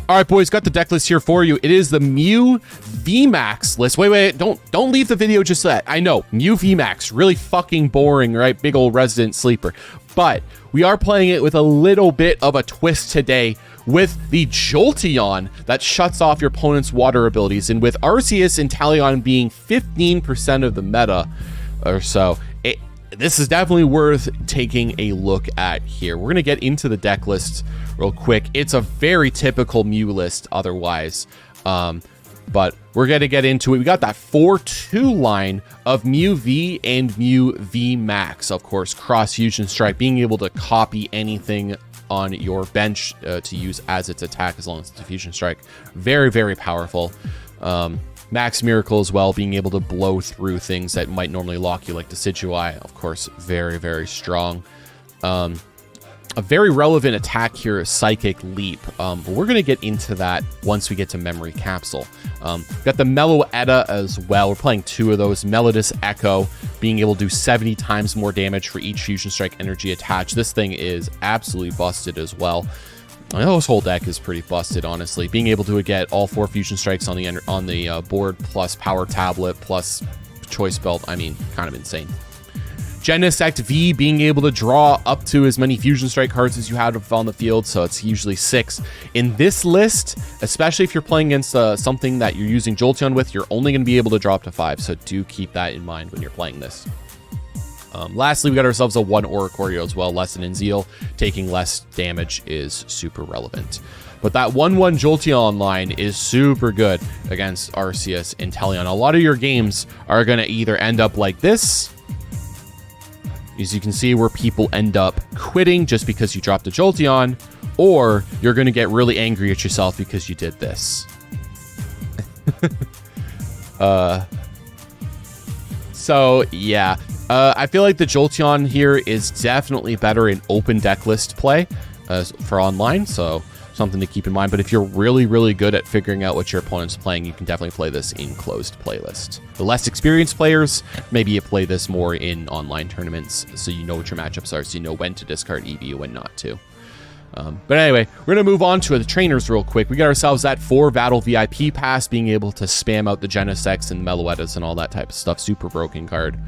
All right, boys, got the deck list here for you. It is the Mew VMAX list. Wait, don't leave the video just yet. I know, Mew VMAX, really fucking boring, right? Big old resident sleeper. But we are playing it with a little bit of a twist today with the Jolteon that shuts off your opponent's water abilities. And with Arceus and Talion being 15% of the meta or so, this is definitely worth taking a look at here. We're going to get into the deck list real quick. It's a very typical Mew list otherwise, but we're going to get into it. We got that 4-2 line of Mew V and Mew VMAX, of course, cross Fusion Strike, being able to copy anything on your bench to use as its attack as long as it's a Fusion Strike. Very, very powerful. Max Miracle as well, being able to blow through things that might normally lock you, like Decidueye, of course, very, very strong. A very relevant attack here is Psychic Leap, but we're going to get into that once we get to Memory Capsule. Got the Meloetta as well. We're playing two of those. Melodious Echo, being able to do 70 times more damage for each Fusion Strike energy attached. This thing is absolutely busted as well. This whole deck is pretty busted, honestly. Being able to get all 4 Fusion Strikes on the board, plus Power Tablet, plus Choice Belt, I mean, kind of insane. Genesect V, being able to draw up to as many Fusion Strike cards as you have on the field, so it's usually 6. In this list, especially if you're playing against something that you're using Jolteon with, you're only going to be able to draw up to 5, so do keep that in mind when you're playing this. Lastly, we got ourselves a 1 Oricorio as well. Lesson in Zeal, taking less damage is super relevant. But that 1-1 Jolteon line is super good against Arceus and Talion. A lot of your games are going to either end up like this, as you can see, where people end up quitting just because you dropped a Jolteon, or you're going to get really angry at yourself because you did this. So, yeah. I feel like the Jolteon here is definitely better in open deck list play for online, so something to keep in mind. But if you're really, really good at figuring out what your opponent's playing, you can definitely play this in closed playlist. The less experienced players, maybe you play this more in online tournaments, so you know what your matchups are, so you know when to discard Eevee and when not to. But anyway, we're going to move on to the trainers real quick. We got ourselves that 4 Battle VIP Pass, being able to spam out the Genesects and Meloettas and all that type of stuff. Super broken card.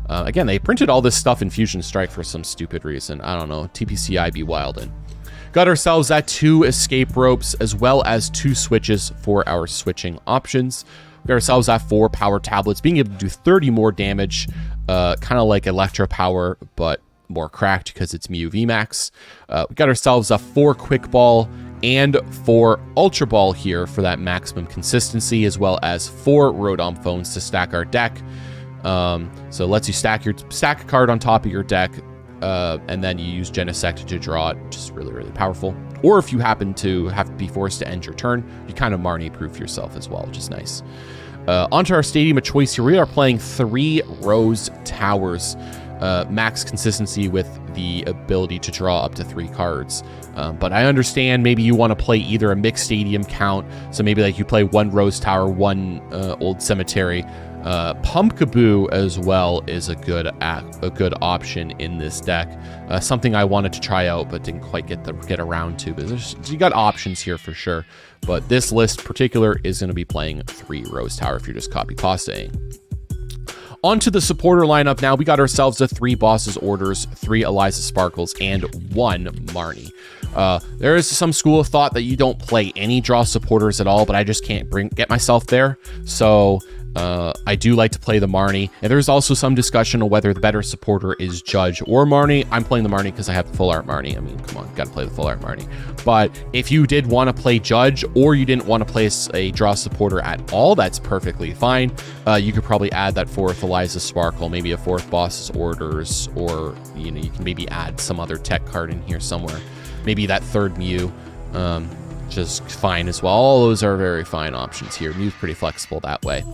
Again, they printed all this stuff in Fusion Strike for some stupid reason. I don't know. TPCI be wildin'. Got ourselves that 2 Escape Ropes, as well as 2 switches for our switching options. We got ourselves that 4 Power Tablets, being able to do 30 more damage, kind of like Electro Power, but more cracked because it's Mew VMAX. We got ourselves a 4 Quick Ball and 4 Ultra Ball here for that maximum consistency, as well as 4 Rotom Phones to stack our deck. So it lets you stack a card on top of your deck, and then you use Genesect to draw it, which is really, really powerful. Or if you happen to have to be forced to end your turn, you kind of Marnie-proof yourself as well, which is nice. Onto our Stadium of Choice here, we are playing 3 Rose Towers. Max consistency with the ability to draw up to 3 cards. But I understand maybe you want to play either a mixed stadium count, so maybe like you play 1 Rose Tower, 1 Old Cemetery. Pumpkaboo as well is a good option in this deck. Something I wanted to try out but didn't quite get around to. But you got options here for sure. But this list particular is going to be playing 3 Rose Tower if you're just copy pastaing. Onto the supporter lineup now. We got ourselves a 3 Bosses Orders, 3 Elesa Sparkles, and 1 Marnie. There is some school of thought that you don't play any draw supporters at all, but I just can't get myself there. So I do like to play the Marnie. And there's also some discussion on whether the better supporter is Judge or Marnie. I'm playing the Marnie because I have the full art Marnie. I mean, come on, gotta play the full art Marnie. But if you did want to play Judge, or you didn't want to play a draw supporter at all, that's perfectly fine. You could probably add that 4th Elesa Sparkle, maybe a 4th Boss's Orders, or you can maybe add some other tech card in here somewhere. Maybe that 3rd Mew. Just fine as well. All those are very fine options here. Mew's pretty flexible that way.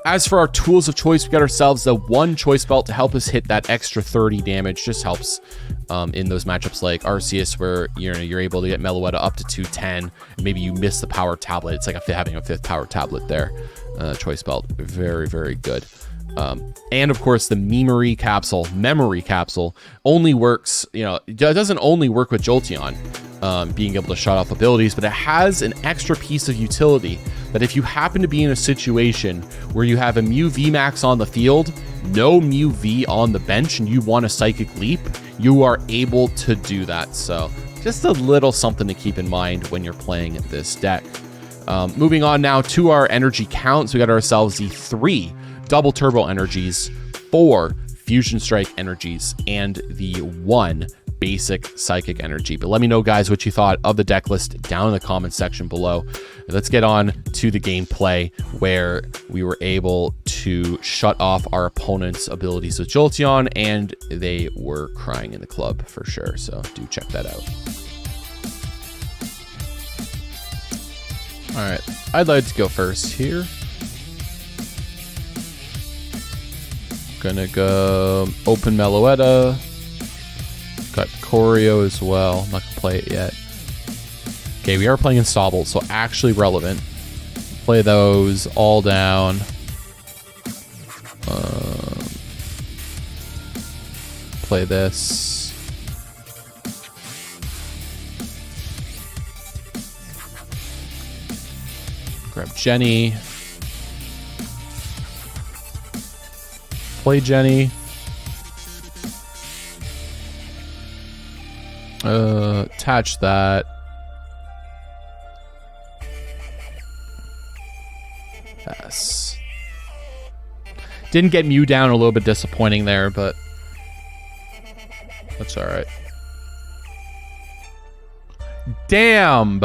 As for our tools of choice, we got ourselves the 1 Choice Belt to help us hit that extra 30 damage. Just helps in those matchups like Arceus, where you're able to get Meloetta up to 210, and maybe you miss the Power Tablet. It's like having a 5th Power Tablet there. Choice Belt, very, very good. And of course, the Memory Capsule only works, it doesn't only work with Jolteon. being able to shut off abilities, but it has an extra piece of utility that if you happen to be in a situation where you have a Mew VMAX on the field, no Mew V on the bench, and you want a Psychic Leap, you are able to do that. So just a little something to keep in mind when you're playing this deck. Moving on now to our energy counts, we got ourselves the 3 double turbo energies, 4 fusion strike energies, and the 1 basic psychic energy. But let me know, guys, what you thought of the deck list down in the comment section below. Let's get on to the gameplay where we were able to shut off our opponent's abilities with Jolteon, and they were crying in the club for sure. So do check that out. All right, I'd like to go first here. Gonna go open Meloetta. Got Choreo as well. I'm not gonna play it yet. Okay, we are playing in Stobble, so actually relevant. Play those all down. Play this. Grab Jenny. Play Jenny. Attach that. Yes. Didn't get Mew down, a little bit disappointing there, but that's all right. Damn.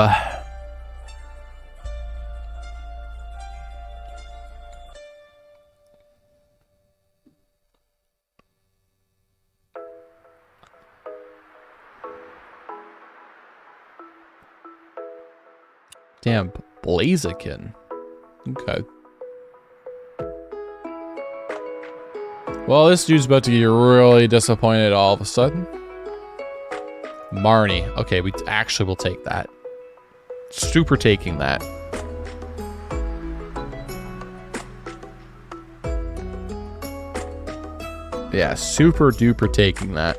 Damn, Blaziken. Okay. Well, this dude's about to get really disappointed all of a sudden. Marnie. Okay, we actually will take that. Super taking that. Yeah, super duper taking that.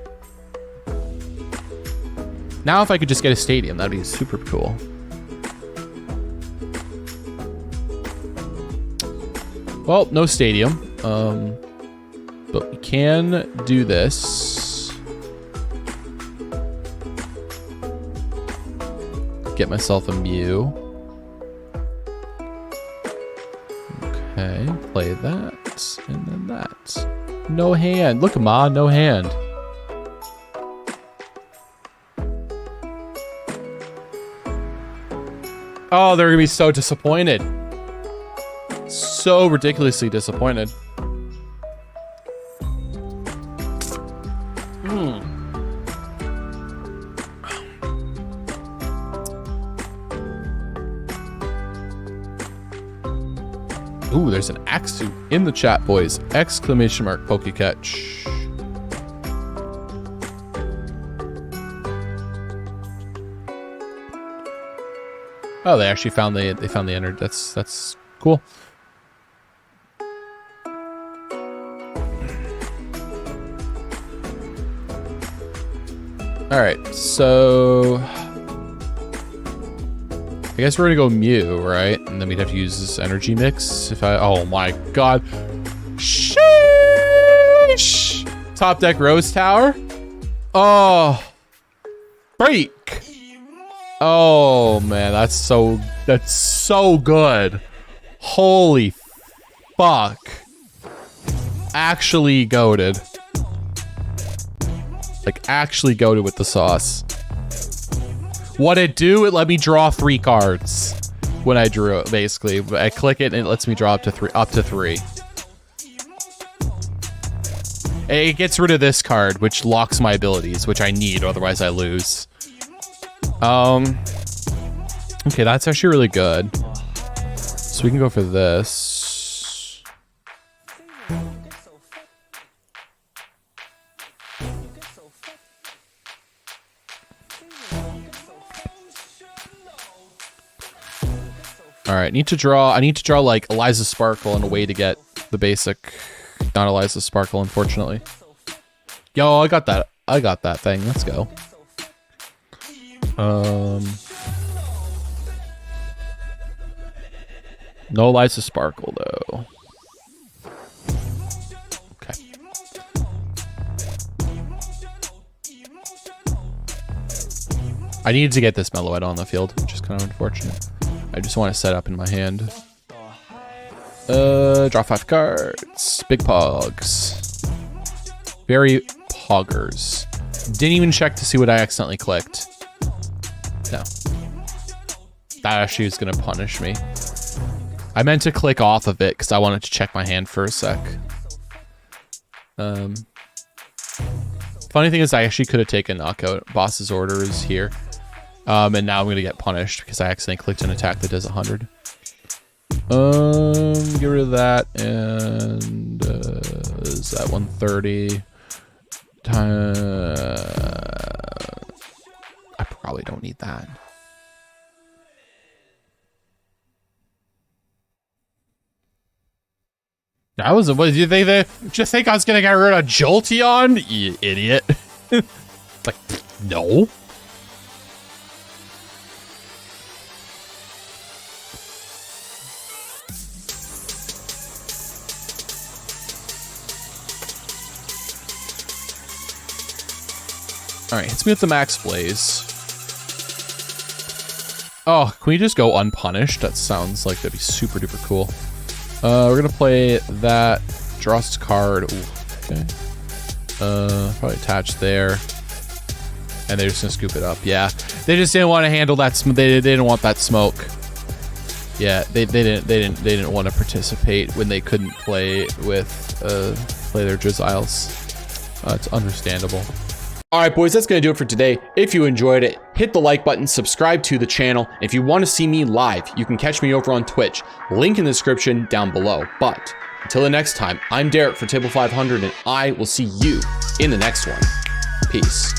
Now if I could just get a stadium, that'd be super cool. Well, no stadium, but we can do this. Get myself a Mew. Okay, play that, and then that. No hand. Look, Ma, no hand. Oh, they're gonna be so disappointed. So ridiculously disappointed. Ooh, there's an Axu in the chat, boys. Exclamation mark Pokecatch. Oh, they actually found the energy. That's cool. All right, so I guess we're gonna go Mew, right? And then we'd have to use this energy mix. If I, oh my god, sheesh! Top deck Rose Tower. Oh, break! Oh man, that's so good. Holy fuck! Actually goated. Like, actually goated with the sauce. What'd it do? It let me draw 3 cards when I drew it, basically. I click it and it lets me draw up to 3. It gets rid of this card, which locks my abilities, which I need, otherwise I lose. Okay, that's actually really good. So we can go for this. All right, I need to draw like Elesa Sparkle and a way to get the basic, not Elesa Sparkle, unfortunately. Yo, I got that thing. Let's go. No Elesa Sparkle though. Okay. I needed to get this Meloetta on the field, which is kind of unfortunate. I just want to set up in my hand. Draw 5 cards. Big Pogs. Very Poggers. Didn't even check to see what I accidentally clicked. No. That actually was gonna punish me. I meant to click off of it because I wanted to check my hand for a sec. Funny thing is I actually could have taken knockout. Boss's order is here. And now I'm gonna get punished because I accidentally clicked an attack that does 100. Get rid of that, and is that 130? I probably don't need that. That was what did you think? They just think I was gonna get rid of Jolteon? You idiot! Like, no. All right, hits me with the Max Blaze. Oh, can we just go unpunished? That sounds like that'd be super duper cool. We're gonna play that. Draw this card. Ooh, okay. Probably attach there. And they're just gonna scoop it up. Yeah, they just didn't want to handle that. They didn't want that smoke. Yeah, they didn't want to participate when they couldn't play with play their Drizzles. It's understandable. All right, boys, that's going to do it for today. If you enjoyed it, hit the like button, subscribe to the channel. If you want to see me live, you can catch me over on Twitch. Link in the description down below. But until the next time, I'm Derek for Table 500, and I will see you in the next one. Peace.